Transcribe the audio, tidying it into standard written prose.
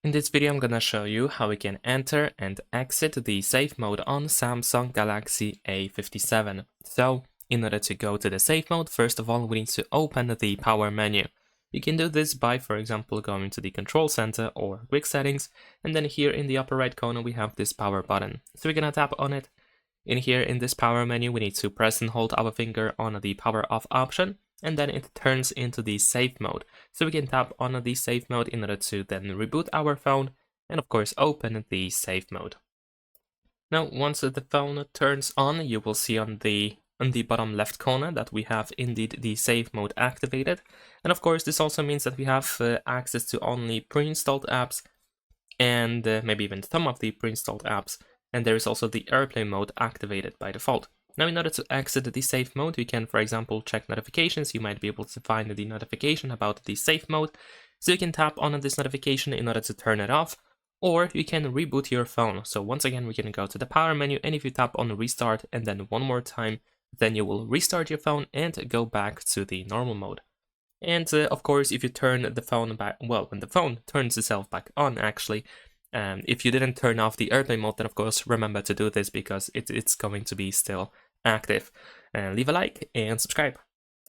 In this video, I'm gonna show you how we can enter and exit the safe mode on Samsung Galaxy A57. So, in order to go to the safe mode, first of all, we need to open the power menu. You can do this by, for example, going to the control center or quick settings, and then here in the upper right corner, we have this power button. So we're gonna tap on it. In here, in this power menu, we need to press and hold our finger on the power off option, and then it turns into the safe mode. So we can tap on the safe mode in order to then reboot our phone and of course open the safe mode. Now once the phone turns on, you will see on the bottom left corner that we have indeed the safe mode activated. And of course this also means that we have access to only pre-installed apps and maybe even some of the pre-installed apps. And there is also the airplane mode activated by default. Now, in order to exit the safe mode, you can, for example, check notifications. You might be able to find the notification about the safe mode. So you can tap on this notification in order to turn it off, or you can reboot your phone. So once again, we can go to the power menu, and if you tap on restart and then one more time, then you will restart your phone and go back to the normal mode. And of course, if you turn the phone back, well, when the phone turns itself back on, actually, if you didn't turn off the airplane mode, then of course remember to do this because it's going to be still active. Leave a like and subscribe.